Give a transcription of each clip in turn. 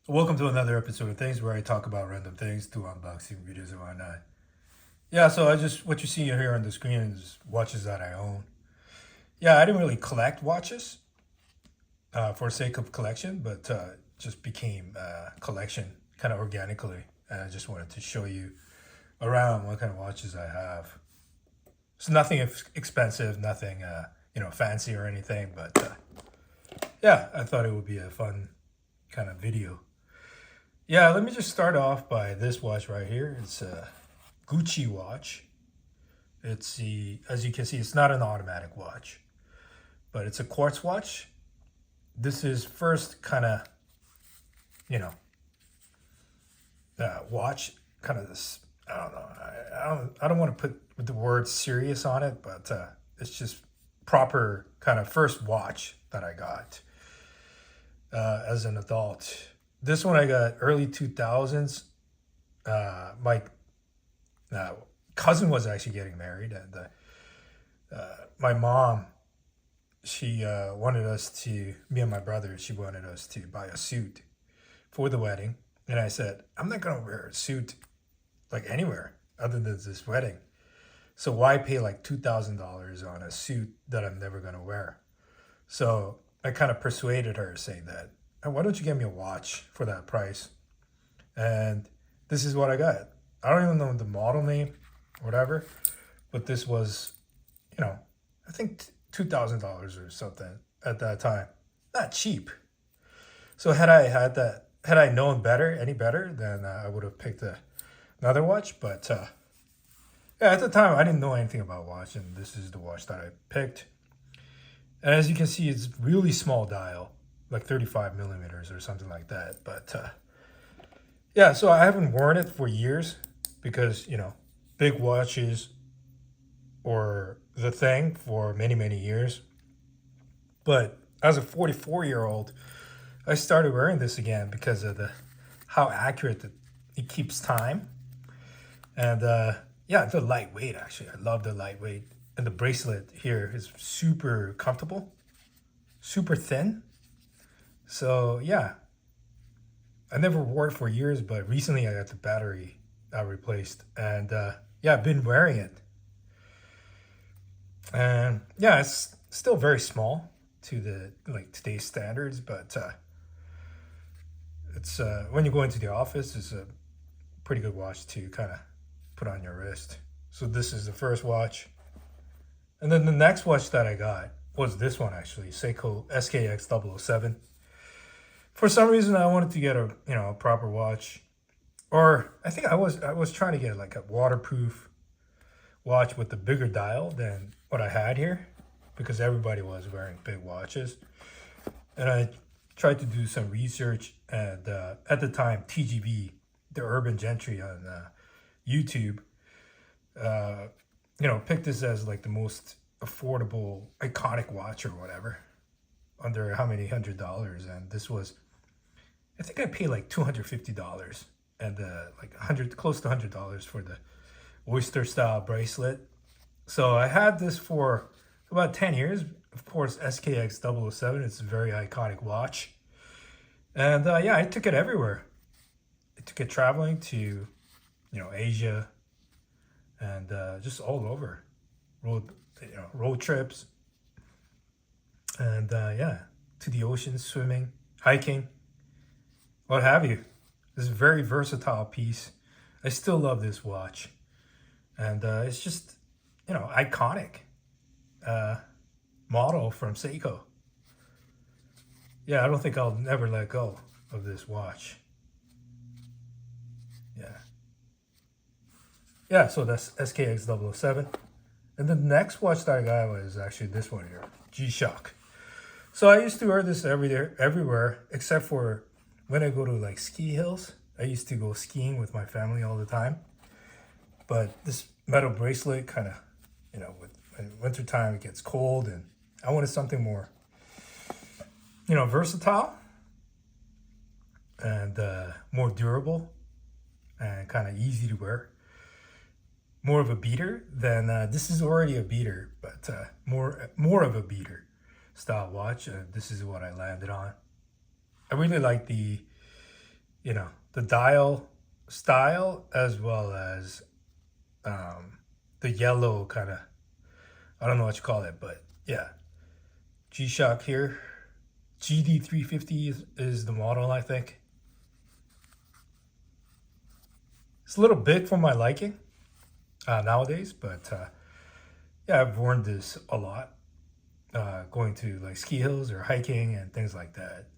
Welcome to another episode of Things where I talk about random things, do unboxing videos and whatnot. Yeah, so what you see here on the screen is watches that I own. Yeah, I didn't really collect watches for sake of collection, but just became collection kind of organically. And I just wanted to show you around what kind of watches I have. It's nothing expensive, nothing fancy or anything, but yeah, I thought it would be a fun kind of video. Yeah, let me just start off by this watch right here. It's a Gucci watch. As you can see, it's not an automatic watch, but it's a quartz watch. This is first kind of, you know, watch kind of this. I don't know. I don't want to put the word serious on it, but it's just proper kind of first watch that I got as an adult. This one I got early 2000s. My cousin was actually getting married, and my mom, she wanted us to, me and my brother, she wanted us to buy a suit for the wedding. And I said, I'm not going to wear a suit like anywhere other than this wedding. So why pay like $2,000 on a suit that I'm never going to wear? So I kind of persuaded her saying that, "Oh, why don't you get me a watch for that price?" And this is what I got. I don't even know the model name, whatever, but this was, I think $2,000 or something at that time. Not cheap. So had I known better, any better, then I would have picked another watch. But yeah, at the time I didn't know anything about watch, and this is the watch that I picked. And as you can see, it's really small dial, like 35 millimeters or something like that. But yeah, so I haven't worn it for years because, big watches or the thing for many, many years. But as a 44-year-old, I started wearing this again because of the how accurate it keeps time. And yeah, the lightweight actually. I love the lightweight. And the bracelet here is super comfortable, super thin. So yeah, I never wore it for years, but recently I got the battery replaced, and yeah, I've been wearing it, and yeah, it's still very small to the like today's standards, but it's when you go into the office, it's a pretty good watch to kind of put on your wrist. So this is the first watch, and then the next watch that I got was this one actually, Seiko SKX 007. For some reason, I wanted to get a proper watch, or I think I was trying to get like a waterproof watch with the bigger dial than what I had here, because everybody was wearing big watches, and I tried to do some research, and at the time TGV, the Urban Gentry on YouTube, uh, picked this as like the most affordable iconic watch or whatever, under how many $100, and this was, I think I paid like $250 and like 100, close to $100 for the oyster style bracelet. So I had this for about 10 years. Of course, SKX 007, it's a very iconic watch. And yeah, I took it everywhere. I took it traveling to, Asia, and just all over. Road trips, and yeah, to the ocean, swimming, hiking, what have you. This is a very versatile piece. I still love this watch, and it's just, iconic model from Seiko. Yeah, I don't think I'll never let go of this watch. Yeah, yeah. So that's SKX 007. And the next watch that I got was actually this one here, G-Shock. So I used to wear this everywhere, except for when I go to like ski hills. I used to go skiing with my family all the time. But this metal bracelet kind of, with in wintertime it gets cold, and I wanted something more, versatile and more durable and kind of easy to wear. More of a beater than this is already a beater, but more of a beater style watch. This is what I landed on. I really like the the dial style as well as the yellow kind of, I don't know what you call it, but yeah, G-Shock here. GD350 is the model, I think. It's a little big for my liking nowadays, but yeah, I've worn this a lot going to like ski hills or hiking and things like that.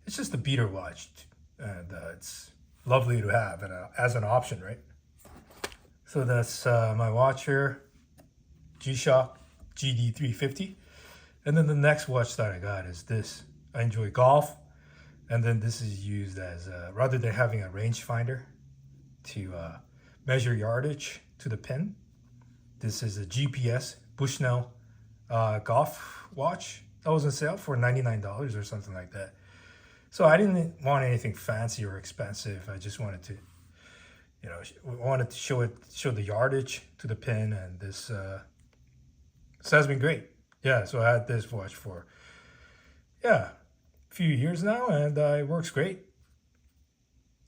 It's just a beater watch, and it's lovely to have as an option, right? So that's my watch here, G-Shock GD350. And then the next watch that I got is this. I enjoy golf, and then this is used as rather than having a rangefinder to measure yardage to the pin. This is a GPS Bushnell golf watch that was on sale for $99 or something like that. So I didn't want anything fancy or expensive. I just wanted to, wanted to show the yardage to the pin, and this has been great. Yeah, so I had this watch for a few years now, and it works great.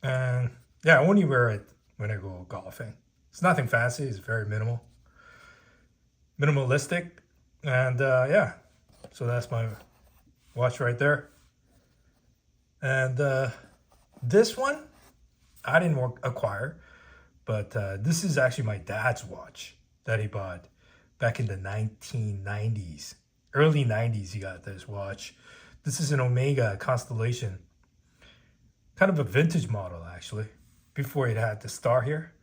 And yeah, I only wear it when I go golfing. It's nothing fancy. It's very minimalistic, and yeah. So that's my watch right there. And this one I didn't acquire, but this is actually my dad's watch that he bought back in the 1990s. Early 90s, he got this watch. This is an Omega Constellation. Kind of a vintage model, actually. Before it had the star here.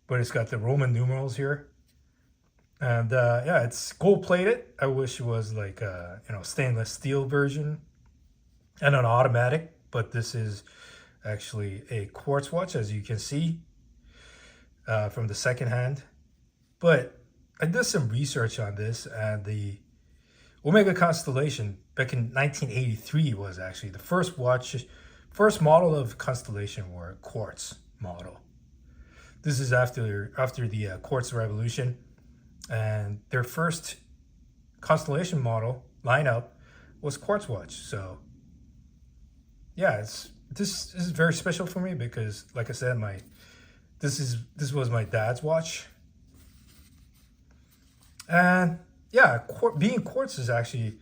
But it's got the Roman numerals here. And yeah, it's gold plated. I wish it was like a stainless steel version and an automatic. But this is actually a quartz watch, as you can see from the second hand. But I did some research on this, and the Omega Constellation back in 1983 was actually the first model of Constellation were quartz model. This is after the quartz revolution, and their first Constellation model lineup was quartz watch. So yeah, this is very special for me because, like I said, this was my dad's watch. And yeah, being quartz is actually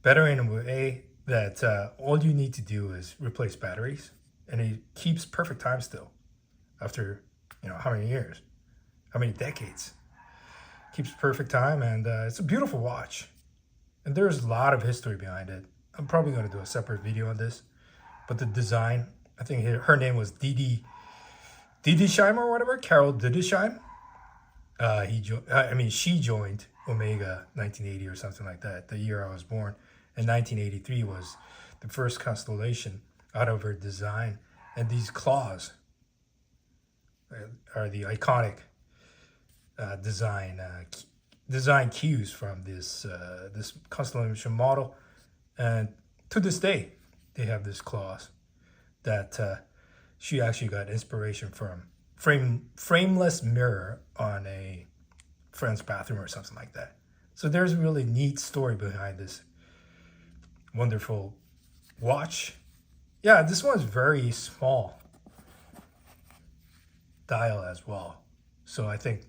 better in a way that all you need to do is replace batteries, and it keeps perfect time still after how many years, how many decades. Keeps perfect time, and it's a beautiful watch. And there's a lot of history behind it. I'm probably going to do a separate video on this, but the design, I think her name was Didisheim or whatever, Carol Didisheim. She joined Omega 1980 or something like that, the year I was born. And 1983 was the first Constellation out of her design. And these claws are the iconic design cues from this Constellation model. And to this day, they have this claws that she actually got inspiration from frameless mirror on a friend's bathroom or something like that. So there's a really neat story behind this wonderful watch. Yeah, this one's very small dial as well. So I think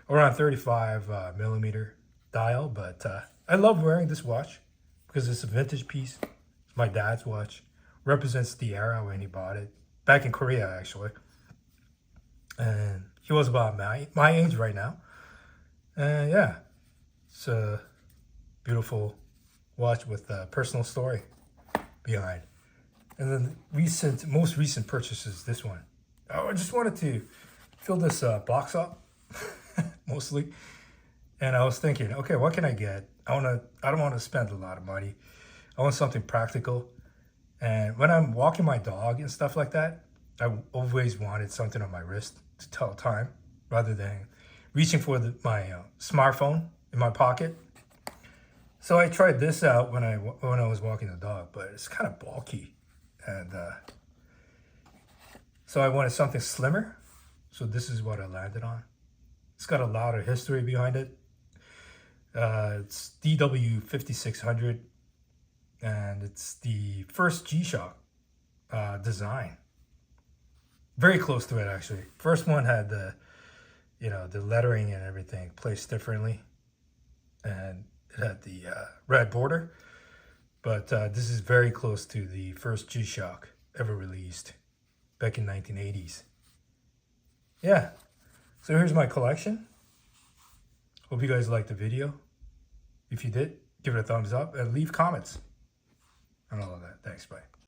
around 35 millimeter dial, but I love wearing this watch because it's a vintage piece. It's my dad's watch. Represents the era when he bought it. Back in Korea, actually. And he was about my age right now. And yeah, it's a beautiful watch with a personal story behind. And then most recent purchase is this one. I just wanted to fill this box up, mostly. And I was thinking, okay, what can I get? I don't want to spend a lot of money. I want something practical. And when I'm walking my dog and stuff like that, I always wanted something on my wrist to tell time rather than reaching for my smartphone in my pocket. So I tried this out when I was walking the dog, but it's kind of bulky. And so I wanted something slimmer. So this is what I landed on. It's got a lot of history behind it. It's DW5600, and it's the first G-Shock design. Very close to it, actually. First one had the, the lettering and everything placed differently. And it had the red border. But this is very close to the first G-Shock ever released back in 1980s. Yeah. So here's my collection. Hope you guys liked the video. If you did, give it a thumbs up and leave comments and all of that. Thanks, bye.